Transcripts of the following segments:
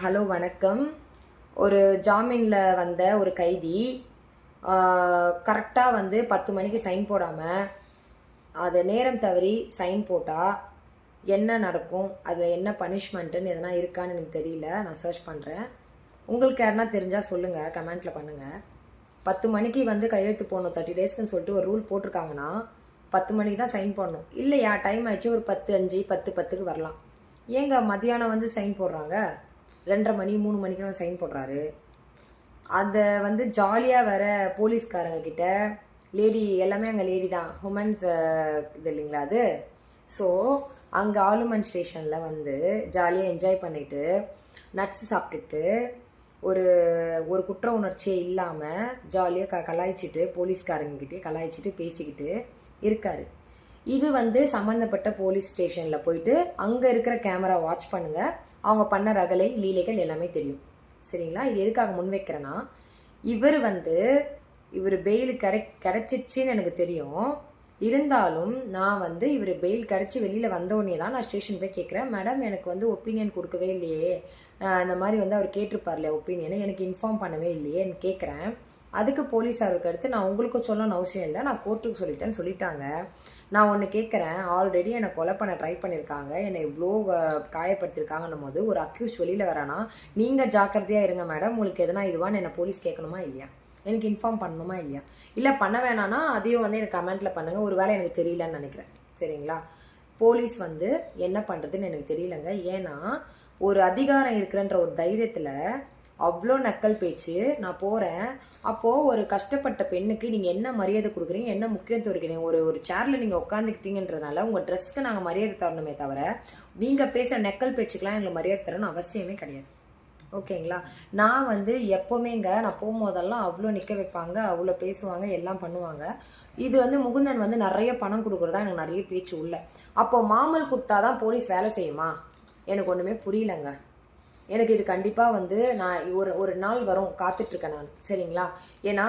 Hello வணக்கம். ஒரு ஜாமீனில் வந்த ஒரு கைதி கரெக்டாக 10 மணிக்கு சைன் போடாமல் அது நேரம் தவறி சைன் போட்டால் என்ன நடக்கும், அதில் என்ன பனிஷ்மெண்ட்டுன்னு எதனா இருக்கான்னு எனக்கு தெரியல. நான் சர்ச் பண்ணுறேன். உங்களுக்கு யாருன்னா தெரிஞ்சால் சொல்லுங்கள், கமெண்ட்டில் பண்ணுங்கள். 10 மணிக்கு கையெழுத்து போடணும் 30 டேஸ்க்குன்னு சொல்லிட்டு ஒரு ரூல் போட்டிருக்காங்கன்னா 10 மணிக்கு தான் சைன் போடணும். இல்லையா, டைம் ஆயிடுச்சு, ஒரு 10:05 10:10க்கு வரலாம். ஏங்க மத்தியானம் சைன் போடுறாங்க? 2:30 மணி 3 மணிக்கு சைன் போடுறாரு. அதை ஜாலியாக வர போலீஸ்காரங்க கிட்ட லேடி எல்லாமே அங்கே லேடி தான், ஹுமன்ஸ் இது இல்லைங்களா அது. ஸோ அங்கே ஆலுமன் ஸ்டேஷனில் ஜாலியாக என்ஜாய் பண்ணிவிட்டு நட்ஸ் சாப்பிட்டுட்டு ஒரு ஒரு குற்ற உணர்ச்சியே இல்லாமல் ஜாலியாக கலாய்ச்சிட்டு போலீஸ்காரங்கிட்டே கலாய்ச்சிட்டு பேசிக்கிட்டு இருக்காரு. இது சம்மந்தப்பட்ட போலீஸ் ஸ்டேஷனில் போயிட்டு அங்கே இருக்கிற கேமரா வாட்ச் பண்ணுங்கள். அவங்க பண்ண ரகலை லீலைகள் எல்லாமே தெரியும். சரிங்களா? இது எதுக்காக முன்வைக்கிறேன்னா, இவர் பெயில் கிடைச்சிச்சின்னு எனக்கு தெரியும். இருந்தாலும் நான் இவர் பெயில் கிடைச்சி வெளியில் வந்தோடனே தான் நான் ஸ்டேஷன் போய் கேட்குறேன், மேடம் எனக்கு ஒப்பீனியன் கொடுக்கவே இல்லையே, இந்த மாதிரி அவர் கேட்டிருப்பார்ல ஒப்பீனியனை, எனக்கு இன்ஃபார்ம் பண்ணவே இல்லையேன்னு கேட்குறேன். அதுக்கு போலீஸாருக்கு அடுத்து நான் உங்களுக்கு சொல்லணும்னு அவசியம் இல்லை, நான் கோர்ட்டுக்கு சொல்லிட்டேன்னு சொல்லிட்டாங்க. நான் ஒன்று கேட்குறேன், ஆல்ரெடி என்னை கொலை பண்ண ட்ரை பண்ணியிருக்காங்க, என்னை இவ்வளோ காயப்படுத்திருக்காங்கன்னும் போது ஒரு அக்யூஸ் வெளியில் வரானா, நீங்கள் ஜாக்கிரதையாக இருங்க மேடம், உங்களுக்கு எதனா இதுவான்னு என்னை போலீஸ் கேட்கணுமா இல்லையா, எனக்கு இன்ஃபார்ம் பண்ணணுமா இல்லையா? இல்லை பண்ண வேணான்னா அதையும் எனக்கு கமெண்ட்டில் பண்ணுங்கள். ஒரு வேளை எனக்கு தெரியலன்னு நினைக்கிறேன். சரிங்களா? போலீஸ் என்ன பண்ணுறதுன்னு எனக்கு தெரியலங்க. ஏன்னா ஒரு அதிகாரம் இருக்கிறன்ற ஒரு தைரியத்தில் அவ்வளோ நக்கல் பேச்சு. நான் போகிறேன், அப்போது ஒரு கஷ்டப்பட்ட பெண்ணுக்கு நீங்கள் என்ன மரியாதை கொடுக்குறீங்க, என்ன முக்கியத்துவம் இருக்கிறீங்க? ஒரு சேரில் நீங்கள் உட்காந்துக்கிட்டீங்கன்றதுனால உங்கள் ட்ரெஸ்க்கு நாங்கள் மரியாதை தரணுமே தவிர நீங்கள் பேசுகிற நக்கல் பேச்சுக்கெலாம் எங்களுக்கு மரியாதை தரணும்னு அவசியமே கிடையாது. ஓகேங்களா? நான் எப்போவுமேங்க நான் போகும்போதெல்லாம் அவ்வளோ நிற்க வைப்பாங்க, அவ்வளோ பேசுவாங்க, எல்லாம் பண்ணுவாங்க. இது முகுந்தன் நிறைய பணம் கொடுக்குறதா எனக்கு நிறைய பேச்சு உள்ள. அப்போது மாமல் கொடுத்தாதான் போலீஸ் வேலை செய்யுமா? எனக்கு ஒன்றுமே புரியலங்க. எனக்கு இது கண்டிப்பாக நான் ஒரு நாள் வரும் காத்துட்ருக்கேன் நான். சரிங்களா? ஏன்னா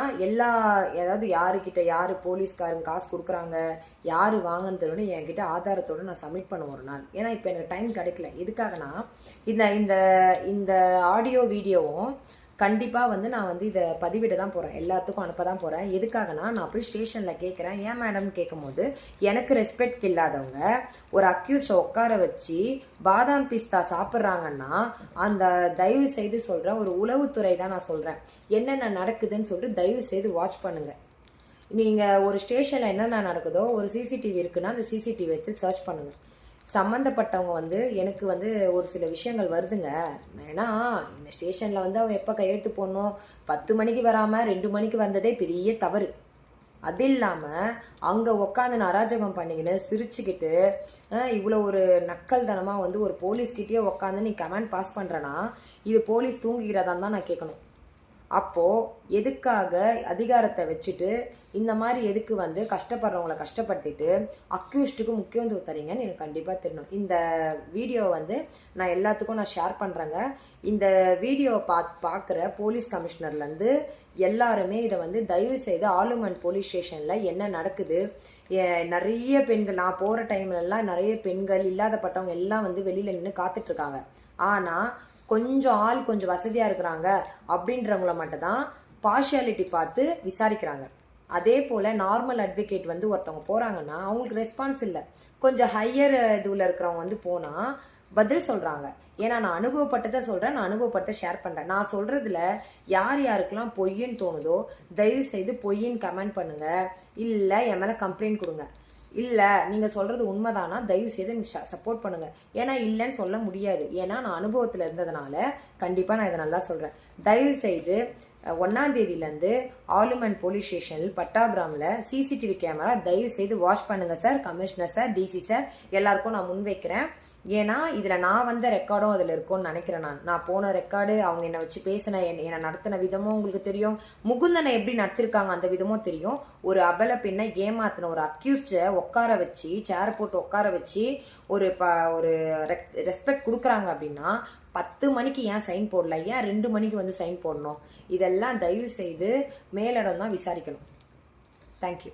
ஏதாவது யாருக்கிட்ட யார் போலீஸ்காரங்க காசு கொடுக்குறாங்க, யார் வாங்கன்னு தெரியும் என்கிட்ட ஆதாரத்தோடு நான் சப்மிட் பண்ண ஒரு நாள். ஏன்னா இப்போ எனக்கு டைம் கிடைக்கல. எதுக்காகனா இந்த இந்த ஆடியோ வீடியோவும் கண்டிப்பாக நான் இதை பதிவிட தான் போகிறேன், எல்லாத்துக்கும் அனுப்ப தான் போகிறேன். எதுக்காகனா, நான் போய் ஸ்டேஷனில் கேட்குறேன், ஏன் மேடம் கேட்கும்போது எனக்கு ரெஸ்பெக்ட் இல்லாதவங்க ஒரு அக்யூஸை உட்கார வச்சு பாதாம் பிஸ்தா சாப்பிட்றாங்கன்னா, அந்த தயவு செய்து சொல்கிறேன், ஒரு உளவுத்துறை தான் நான் சொல்கிறேன், என்னென்ன நடக்குதுன்னு சொல்லிட்டு தயவு செய்து வாட்ச் பண்ணுங்கள். நீங்கள் ஒரு ஸ்டேஷனில் என்னென்ன நடக்குதோ, ஒரு சிசிடிவி இருக்குன்னா அந்த சிசிடிவி எடுத்து சர்ச் பண்ணுங்கள். சம்மந்தப்பட்டவங்க எனக்கு ஒரு சில விஷயங்கள் வருதுங்க. ஏன்னா இந்த ஸ்டேஷனில் அவங்க எப்போ கையெழுத்து போடணும், 10 மணிக்கு வராமல் 2 மணிக்கு வந்ததே பெரிய தவறு. அது இல்லாமல் அங்கே உட்காந்து அராஜகம் பண்ணிக்கின்னு சிரிச்சுக்கிட்டு இவ்வளோ ஒரு நக்கல் தனமாக ஒரு போலீஸ்கிட்டயே உட்காந்து நீ கமெண்ட் பாஸ் பண்ணுறேன்னா, இது போலீஸ் தூங்குகிறதான் தான் நான் கேட்கணும். அப்போது எதுக்காக அதிகாரத்தை வச்சுட்டு இந்த மாதிரி எதுக்கு கஷ்டப்படுறவங்களை கஷ்டப்படுத்திட்டு அக்யூஸ்டுக்கு முக்கியத்துவம் தரீங்கன்னு எனக்கு கண்டிப்பாக தெரியணும். இந்த வீடியோ நான் எல்லாத்துக்கும் நான் ஷேர் பண்ணுறேங்க. இந்த வீடியோவை பார்க்குற போலீஸ் கமிஷனர்லேருந்து எல்லாருமே இதை தயவு செய்து ஆலுமன் போலீஸ் ஸ்டேஷனில் என்ன நடக்குது, நிறைய பெண்கள், நான் போகிற டைம்லலாம் நிறைய பெண்கள் இல்லாதப்பட்டவங்க எல்லாம் வெளியில் நின்று காத்துட்ருக்காங்க. ஆனால் கொஞ்சம் வசதியாக இருக்கிறாங்க அப்படின்றவங்கள மட்டும் தான் பார்ஷியாலிட்டி பார்த்து விசாரிக்கிறாங்க. அதே போல் நார்மல் அட்வொகேட் ஒருத்தவங்க போகிறாங்கன்னா அவங்களுக்கு ரெஸ்பான்ஸ் இல்லை. கொஞ்சம் ஹையர் இதுவில் இருக்கிறவங்க போனால் பதில் சொல்கிறாங்க. ஏன்னா நான் அனுபவப்பட்டதை சொல்கிறேன், நான் அனுபவப்பட்டதை ஷேர் பண்ணுறேன். நான் சொல்கிறதுல யார் யாருக்கெல்லாம் பொய்ன்னு தோணுதோ தயவு செய்து பொய்ன்னு கமெண்ட் பண்ணுங்கள், இல்லை என் மேலே கம்ப்ளைண்ட் கொடுங்க. இல்லை நீங்கள் சொல்கிறது உண்மைதானா தயவு செய்து எனக்கு சப்போர்ட் பண்ணுங்கள். ஏன்னா இல்லைன்னு சொல்ல முடியாது, ஏன்னா நான் அனுபவத்தில் இருந்ததுனால கண்டிப்பாக நான் இதை நல்லா சொல்கிறேன். தயவு செய்து 1ஆம் தேதியிலேருந்து ஆலுமன் போலீஸ் ஸ்டேஷனில் பட்டாபிராமில் சிசிடிவி கேமரா தயவு செய்து வாஷ் பண்ணுங்கள் sir. Commissioner sir, DC sir, எல்லாருக்கும் நான் முன்வைக்கிறேன். ஏன்னா இதில் நான் வந்த ரெக்கார்டும் அதில் இருக்கும்னு நினைக்கிறேன். நான் போன ரெக்கார்டு, அவங்க என்னை வச்சு பேசின என்னை நடத்தின விதமும் உங்களுக்கு தெரியும், முகுந்தனை எப்படி நடத்திருக்காங்க அந்த விதமும் தெரியும். ஒரு அபல பெண்ணை ஏமாத்தின ஒரு அக்யூஸ்டை உட்கார வச்சு சேர் போட்டு உட்கார வச்சு ஒரு ரெஸ்பெக்ட் கொடுக்குறாங்க அப்படின்னா 10 மணிக்கு ஏன் சைன் போடல, ஏன் 2 மணிக்கு சைன் போடணும்? இதெல்லாம் தயவு செய்து மேலிடம் தான் விசாரிக்கணும். தேங்க்யூ.